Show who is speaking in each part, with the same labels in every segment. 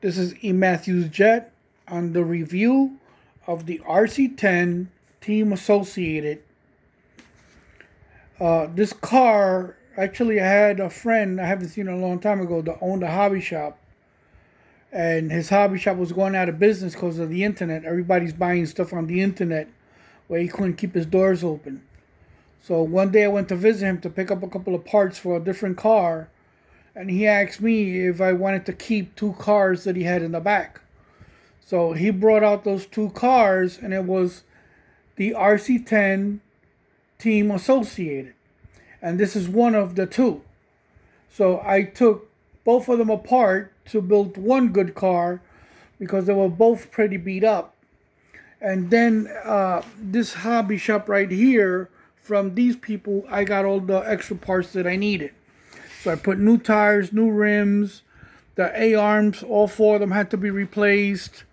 Speaker 1: This is E. Matthews Jet on the review of the RC10 Team Associated. This car, actually, I had a friend I haven't seen in a long time ago that owned a hobby shop. And his hobby shop was going out of business because of the internet. Everybody's buying stuff on the internet where he couldn't keep his doors open. So one day I went to visit him to pick up a couple of parts for a different car. And he asked me if I wanted to keep two cars that he had in the back. So he brought out those two cars, and it was the RC10 Team Associated. And this is one of the two. So I took both of them apart to build one good car because they were both pretty beat up. And then this hobby shop right here, from these people, I got all the extra parts that I needed. So I put new tires, new rims, the A-arms, all four of them had to be replaced.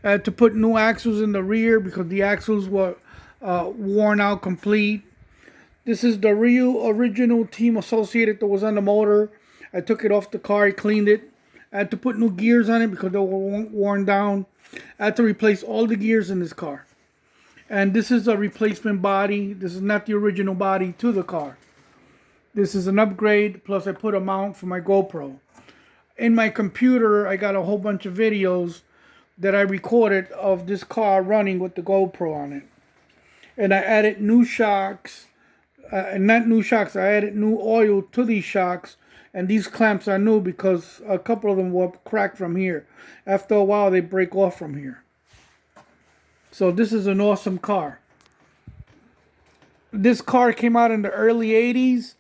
Speaker 1: I had to put new axles in the rear because the axles were worn out complete. This is the real original Team Associated that was on the motor. I took it off the car, I cleaned it. I had to put new gears on it because they were worn down. I had to replace all the gears in this car. And this is a replacement body. This is not the original body to the car. This is an upgrade, plus I put a mount for my GoPro. In my computer, I got a whole bunch of videos that I recorded of this car running with the GoPro on it. And I added new shocks, not new shocks, I added new oil to these shocks. And these clamps are new because a couple of them were cracked from here. After a while, they break off from here. So this is an awesome car. This car came out in the early 80s.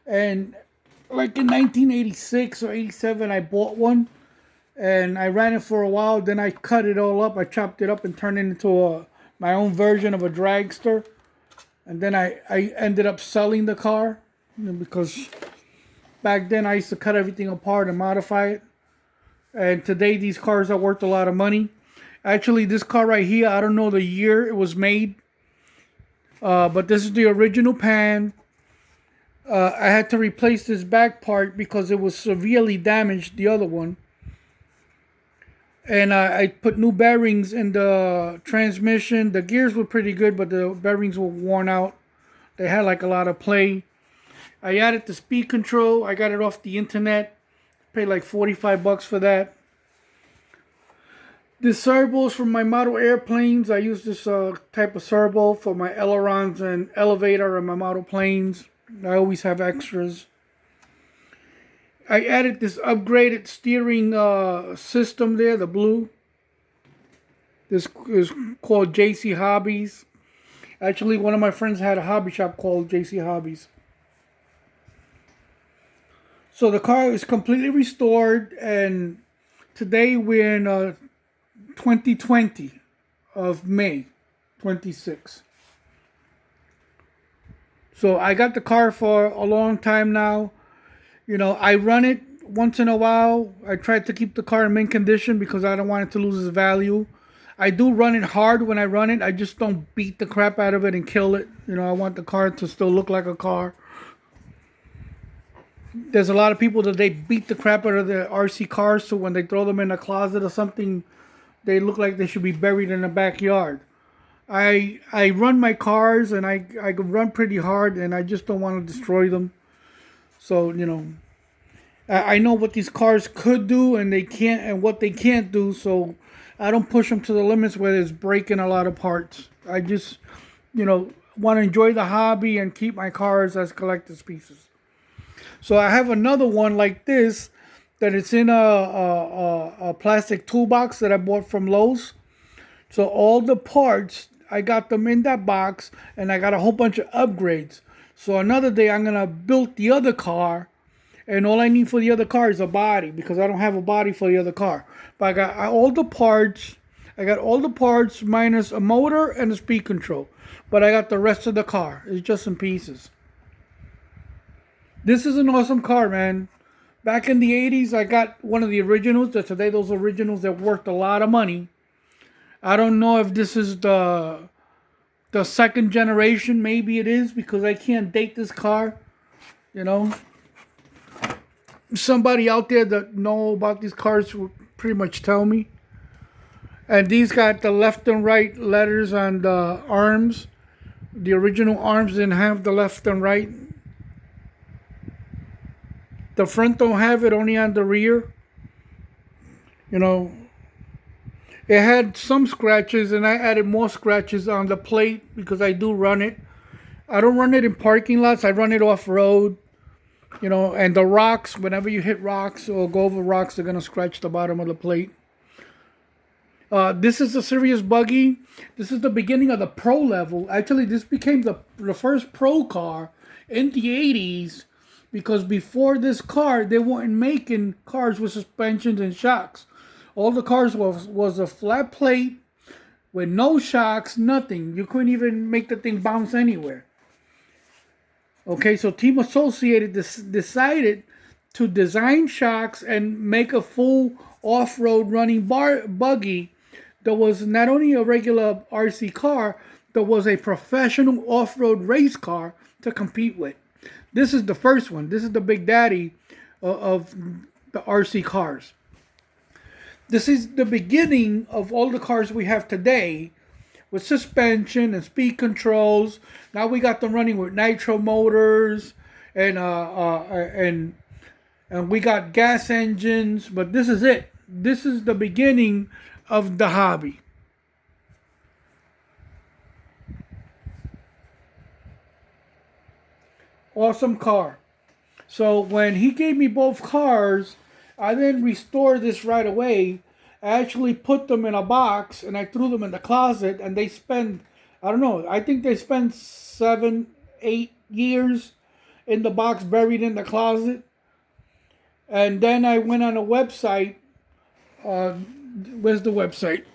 Speaker 1: And like in 1986 or 87, I bought one. And I ran it for a while. Then I cut it all up. I chopped it up and turned it into my own version of a dragster. And then I ended up selling the car. Because back then I used to cut everything apart and modify it. And today these cars are worth a lot of money. Actually, this car right here, I don't know the year it was made. But this is the original pan. I had to replace this back part because it was severely damaged, the other one. And I put new bearings in the transmission. The gears were pretty good, but the bearings were worn out. They had like a lot of play. I added the speed control. I got it off the internet. Paid like $45 for that. The servos from my model airplanes. I use this type of servo for my ailerons and elevator and my model planes. I always have extras. I added this upgraded steering system there, the blue. This is called JC Hobbies. Actually, one of my friends had a hobby shop called JC Hobbies. So the car is completely restored, and today we're in 2020 of May 26. So I got the car for a long time now. You know, I run it once in a while. I try to keep the car in mint condition because I don't want it to lose its value. I do run it hard when I run it. I just don't beat the crap out of it and kill it. You know, I want the car to still look like a car. There's a lot of people that they beat the crap out of their RC cars, so when they throw them in a closet or something, they look like they should be buried in the backyard. I run my cars, and I run pretty hard, and I just don't want to destroy them. So, you know, I know what these cars could do and they can't, and what they can't do, so I don't push them to the limits where it's breaking a lot of parts. I just, you know, want to enjoy the hobby and keep my cars as collector's pieces. So I have another one like this that it's in a plastic toolbox that I bought from Lowe's. So all the parts, I got them in that box, and I got a whole bunch of upgrades. So another day I'm going to build the other car, and all I need for the other car is a body because I don't have a body for the other car. But I got all the parts. I got all the parts minus a motor and a speed control. But I got the rest of the car. It's just in pieces. This is an awesome car, man. Back in the 80s, I got one of the originals. Today, those originals that worth a lot of money. I don't know if this is the second generation. Maybe it is because I can't date this car. You know, somebody out there that know about these cars pretty much tell me. And these got the left and right letters on the arms. The original arms didn't have the left and right. The front don't have it, only on the rear. You know, it had some scratches, and I added more scratches on the plate because I do run it. I don't run it in parking lots. I run it off road. You know, and the rocks, whenever you hit rocks or go over rocks, they're going to scratch the bottom of the plate. This is a serious buggy. This is the beginning of the pro level. Actually, this became the first pro car in the 80s, because before this car, they weren't making cars with suspensions and shocks. All the cars was a flat plate with no shocks, nothing. You couldn't even make the thing bounce anywhere. Okay, so Team Associated decided to design shocks and make a full off-road running buggy that was not only a regular RC car, but was a professional off-road race car to compete with. This is the first one. This is the big daddy of the RC cars. This is the beginning of all the cars we have today, with suspension and speed controls. Now we got them running with nitro motors and we got gas engines. But this is it. This is the beginning of the hobby. Awesome car. So when he gave me both cars, I didn't restore this right away. I actually put them in a box and I threw them in the closet, and they spent, I don't know, I think they spent 7, 8 years in the box, buried in the closet. And then I went on a website. Where's the website?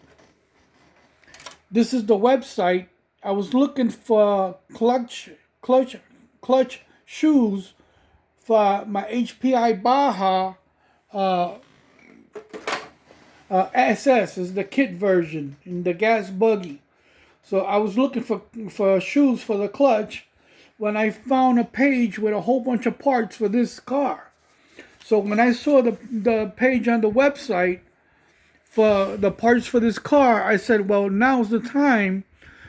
Speaker 1: This is the website. I was looking for clutch shoes for my HPI Baja SS is the kit version in the gas buggy. So I was looking for shoes for the clutch when I found a page with a whole bunch of parts for this car. So when I saw the page on the website for the parts for this car, I said, well, now's the time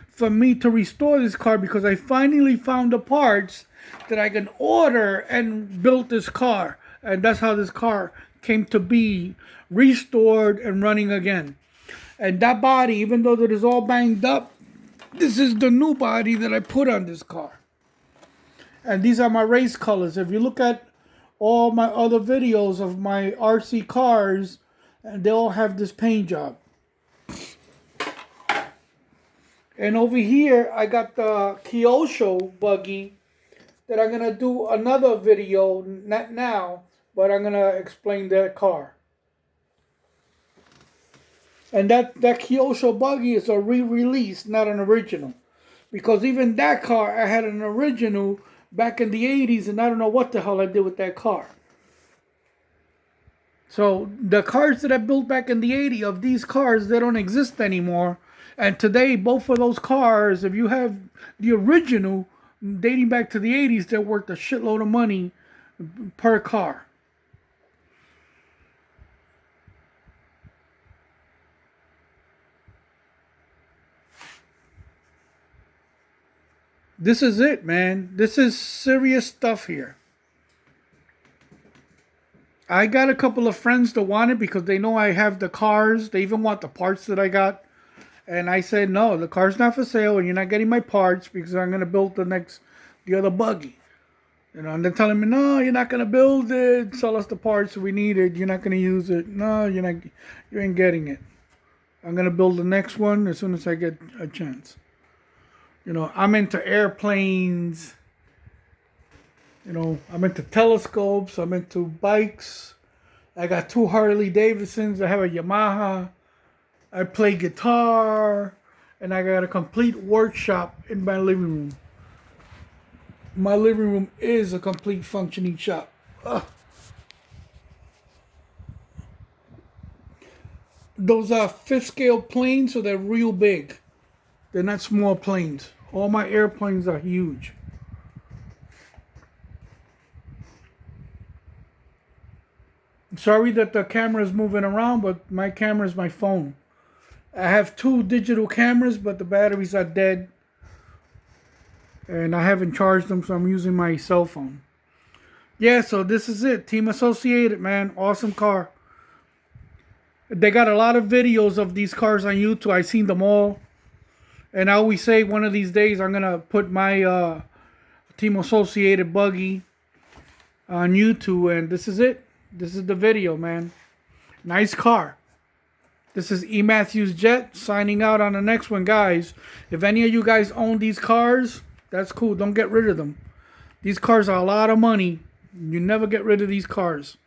Speaker 1: for me to restore this car, because I finally found the parts that I can order and build this car. And that's how this car came to be, restored and running again. And that body, even though it is all banged up, this is the new body that I put on this car. And these are my race colors. If you look at all my other videos of my RC cars, and they all have this paint job. And over here, I got the Kyosho buggy that I'm going to do another video, not now, but I'm going to explain that car. And that Kyosho buggy is a re-release, not an original. Because even that car, I had an original back in the 80s, and I don't know what the hell I did with that car. So the cars that I built back in the 80s, of these cars, they don't exist anymore. And today, both of those cars, if you have the original dating back to the 80s, they're worth a shitload of money per car. This is it, man. This is serious stuff here. I got a couple of friends that want it because they know I have the cars. They even want the parts that I got. And I said, no, the car's not for sale, and you're not getting my parts because I'm going to build the other buggy. You know, and they're telling me, no, you're not going to build it. Sell us the parts we needed. You're not going to use it. No, you ain't getting it. I'm going to build the next one as soon as I get a chance. You know, I'm into airplanes. You know, I'm into telescopes. I'm into bikes. I got 2 Harley Davidsons. I have a Yamaha. I play guitar. And I got a complete workshop in my living room. My living room is a complete functioning shop. Ugh. Those are 5th scale planes, so they're real big. They're not small planes. All my airplanes are huge. Sorry that the camera is moving around, but my camera is my phone. I have 2 digital cameras, but the batteries are dead. And I haven't charged them, so I'm using my cell phone. Yeah, so this is it. Team Associated, man. Awesome car. They got a lot of videos of these cars on YouTube. I've seen them all. And I always say one of these days I'm going to put my Team Associated buggy on YouTube. And this is it. This is the video, man. Nice car. This is E. Matthews Jet signing out on the next one, guys. If any of you guys own these cars, that's cool. Don't get rid of them. These cars are a lot of money. You never get rid of these cars.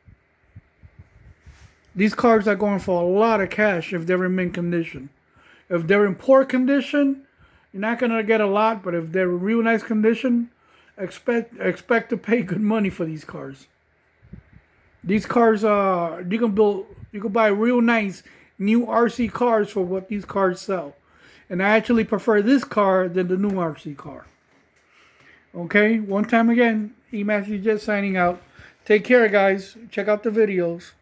Speaker 1: These cars are going for a lot of cash if they're in mint condition. If they're in poor condition, you're not going to get a lot. But if they're in real nice condition, expect to pay good money for these cars. These cars, you can buy real nice new RC cars for what these cars sell. And I actually prefer this car than the new RC car. Okay, one time again, E. Matthews Jet signing out. Take care, guys. Check out the videos.